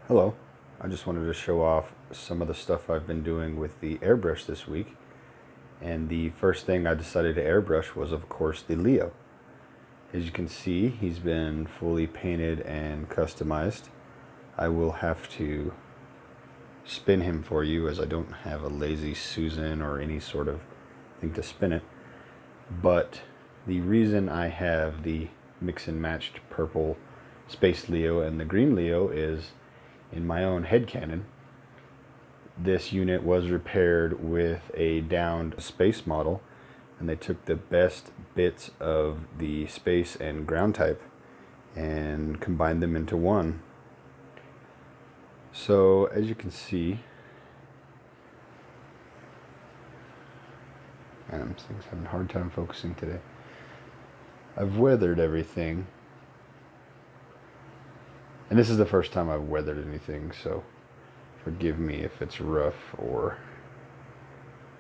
Hello, I just wanted to show off some of the stuff I've been doing with the airbrush this week. And the first thing I decided to airbrush was, of course, the Leo. As you can see, he's been fully painted and customized. I will have to spin him for you as I don't have a Lazy Susan or any sort of thing to spin it. But the reason I have the mix and matched purple Space Leo and the green Leo is, in my own headcanon, this unit was repaired with a downed space model, and they took the best bits of the space and ground type and combined them into one. So as you can see, I'm having a hard time focusing today. I've weathered everything, and this is the first time I've weathered anything, so forgive me if it's rough or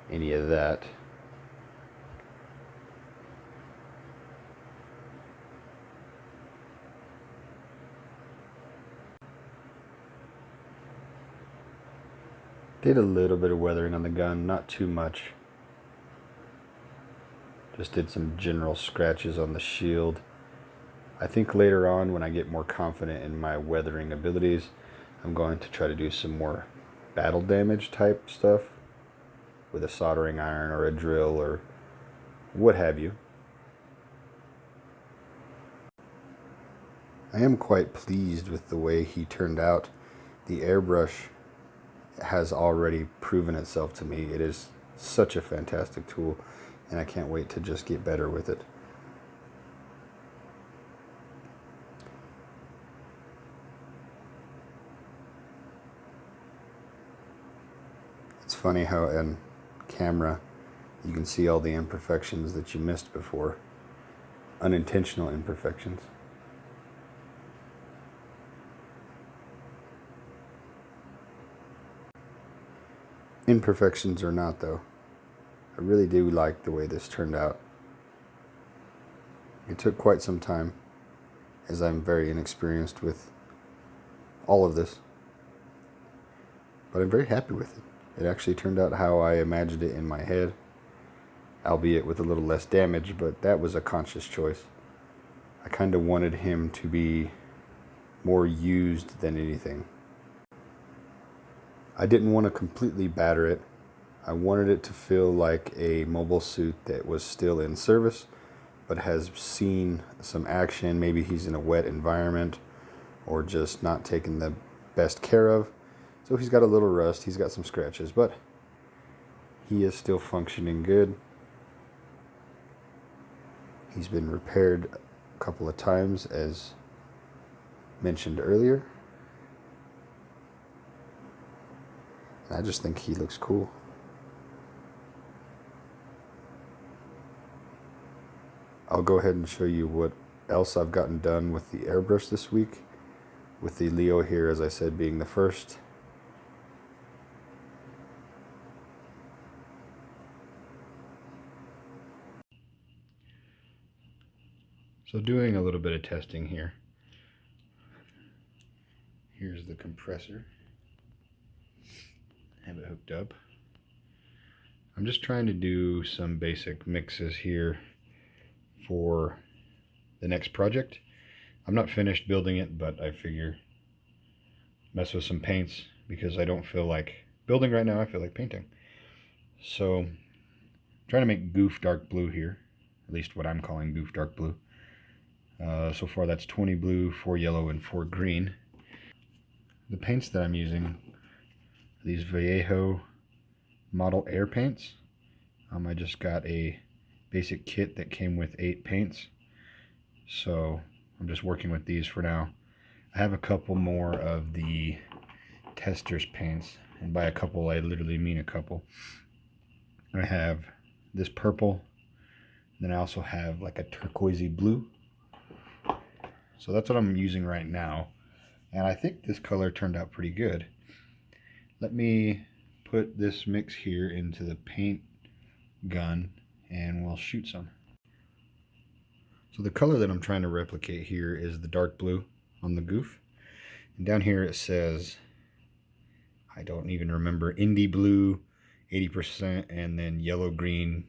any of that. Did a little bit of weathering on the gun, not too much. Just did some general scratches on the shield. I think later on, when I get more confident in my weathering abilities, I'm going to try to do some more battle damage type stuff with a soldering iron or a drill or what have you. I am quite pleased with the way he turned out. The airbrush has already proven itself to me. It is such a fantastic tool, and I can't wait to just get better with it. It's funny how in camera you can see all the imperfections that you missed before. Unintentional imperfections. Imperfections or not, though, I really do like the way this turned out. It took quite some time, as I'm very inexperienced with all of this, but I'm very happy with it. It actually turned out how I imagined it in my head, albeit with a little less damage, but that was a conscious choice. I kind of wanted him to be more used than anything. I didn't want to completely batter it. I wanted it to feel like a mobile suit that was still in service, but has seen some action. Maybe he's in a wet environment or just not taken the best care of. So he's got a little rust, he's got some scratches, but he is still functioning good. He's been repaired a couple of times, as mentioned earlier. I just think he looks cool. I'll go ahead and show you what else I've gotten done with the airbrush this week, with the Leo here, as I said, being the first. So doing a little bit of testing here. Here's the compressor. Have it hooked up. I'm just trying to do some basic mixes here for the next project. I'm not finished building it, but I figure mess with some paints because I don't feel like building right now. I feel like painting. So I'm trying to make goof dark blue here, at least what I'm calling goof dark blue. So far that's 20 blue, 4 yellow, and 4 green. The paints that I'm using, these Vallejo model air paints. I just got a basic kit that came with 8 paints, so I'm just working with these for now. I have a couple more of the tester's paints, and by a couple I literally mean a couple. I have this purple, and then I also have like a turquoisey blue. So that's what I'm using right now, and I think this color turned out pretty good. Let me put this mix here into the paint gun and we'll shoot some. So the color that I'm trying to replicate here is the dark blue on the goof, And down here it says, I don't even remember, indie blue 80% and then yellow green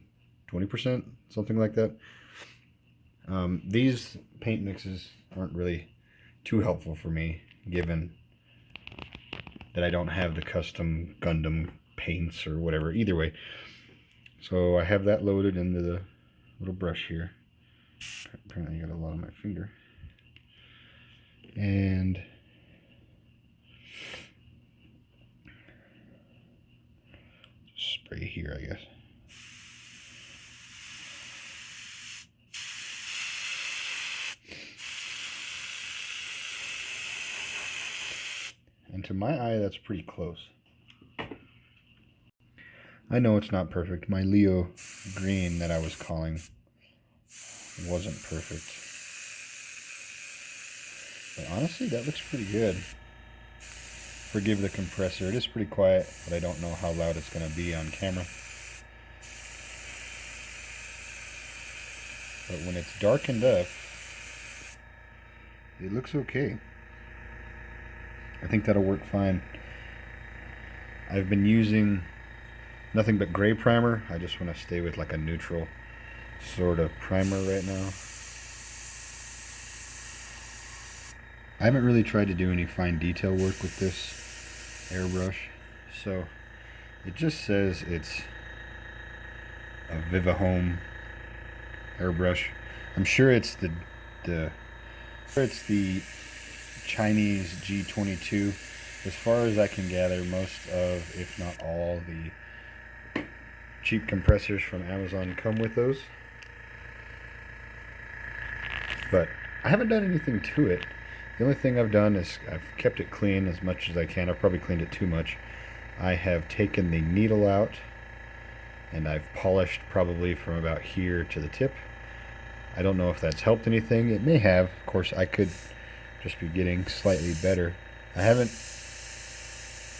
20%, something like that. These paint mixes aren't really too helpful for me, given that I don't have the custom Gundam paints or whatever. Either way, so I have that loaded into the little brush here. Apparently I got a lot on my finger. And spray here, I guess. And to my eye, that's pretty close. I know it's not perfect. My Leo green that I was calling wasn't perfect. But honestly, that looks pretty good. Forgive the compressor. It is pretty quiet, but I don't know how loud it's going to be on camera. But when it's darkened up, it looks okay. I think that'll work fine. I've been using nothing but gray primer. I just want to stay with like a neutral sort of primer right now. I haven't really tried to do any fine detail work with this airbrush, so it just says it's a Vivahome airbrush. I'm sure it's the Chinese G22. As far as I can gather, most of, if not all, the cheap compressors from Amazon come with those. But I haven't done anything to it. The only thing I've done is I've kept it clean as much as I can. I've probably cleaned it too much. I have taken the needle out and I've polished probably from about here to the tip. I don't know if that's helped anything. It may have. Of course, I could just be getting slightly better. I haven't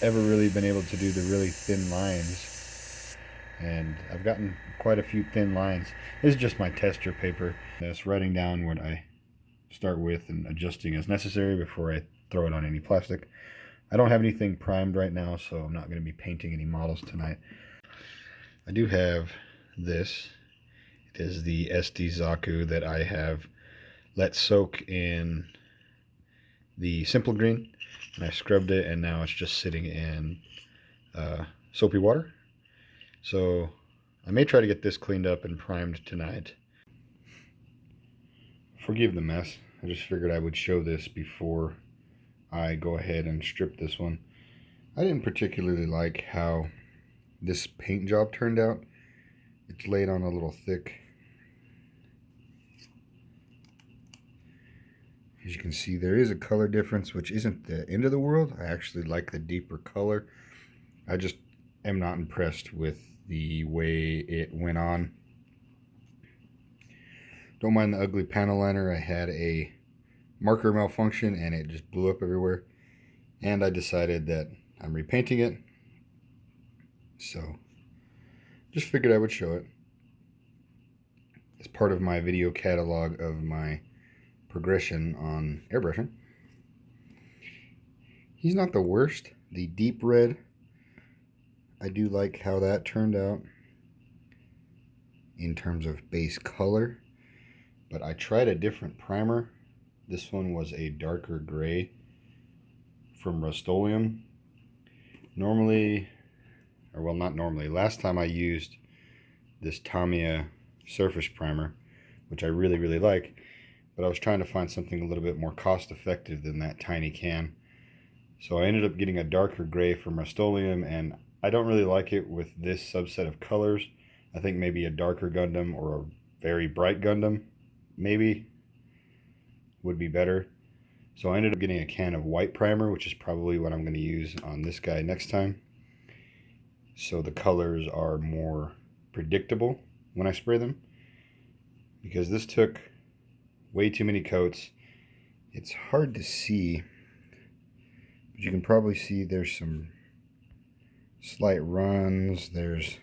ever really been able to do the really thin lines, and I've gotten quite a few thin lines. This is just my tester paper. That's writing down what I start with and adjusting as necessary before I throw it on any plastic. I don't have anything primed right now, so I'm not going to be painting any models tonight. I do have this. It is the SD Zaku that I have let soak in the simple green, and I scrubbed it, and now it's just sitting in soapy water. So I may try to get this cleaned up and primed tonight. Forgive the mess. I just figured I would show this before I go ahead and strip this one. I didn't particularly like how this paint job turned out. It's laid on a little thick. As you can see, there is a color difference, which isn't the end of the world. I actually like the deeper color. I just am not impressed with the way it went on. Don't mind the ugly panel liner. I had a marker malfunction and it just blew up everywhere. And I decided that I'm repainting it. So just figured I would show it as part of my video catalog of my progression on airbrushing. He's not the worst. The deep red, I do like how that turned out in terms of base color. But I tried a different primer. This one was a darker gray from Rust-Oleum. Normally, or well, not normally, last time I used this Tamiya surface primer, which I really like, but I was trying to find something a little bit more cost effective than that tiny can. So I ended up getting a darker gray from Rust-Oleum, and I don't really like it with this subset of colors. I think maybe a darker Gundam or a very bright Gundam maybe would be better. So I ended up getting a can of white primer, which is probably what I'm going to use on this guy next time. So the colors are more predictable when I spray them, because this took way too many coats. It's hard to see, but you can probably see there's some slight runs. It's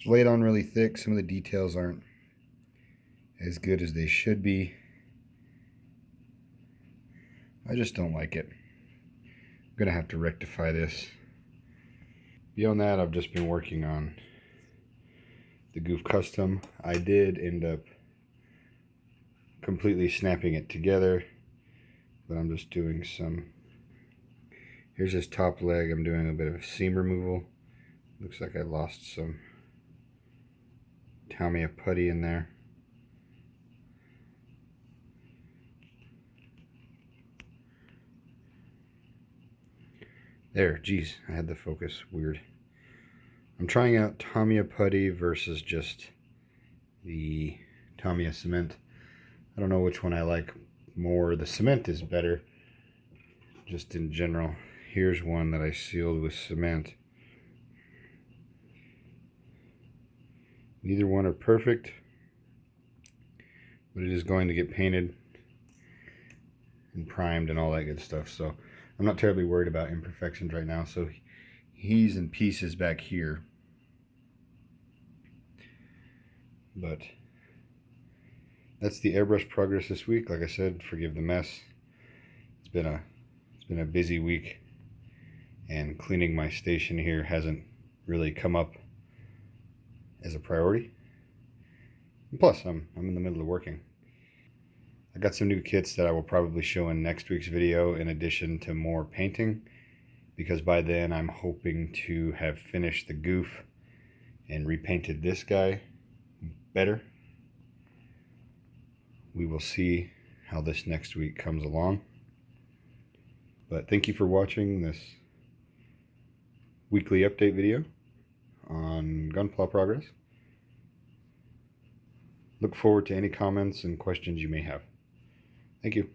laid on really thick. Some of the details aren't as good as they should be. I just don't like it. gonna have to rectify this. Beyond that, I've just been working on the Goof Custom. I did end up completely snapping it together, but I'm just doing some. Here's his top leg. I'm doing a bit of seam removal. Looks like I lost some Tamiya putty in there. There, geez, I had the focus weird. I'm trying out Tamiya putty versus just the Tamiya cement. I don't know which one I like more. The cement is better, just in general. Here's one that I sealed with cement. Neither one are perfect, but it is going to get painted and primed and all that good stuff. So I'm not terribly worried about imperfections right now. So he's in pieces back here, but that's the airbrush progress this week. Like I said, forgive the mess. It's been a busy week, and cleaning my station here hasn't really come up as a priority. And plus, I'm in the middle of working. I got some new kits that I will probably show in next week's video, in addition to more painting, because by then I'm hoping to have finished the goof and repainted this guy better. We will see how this next week comes along. But thank you for watching this weekly update video on Gunpla progress. Look forward to any comments and questions you may have. Thank you.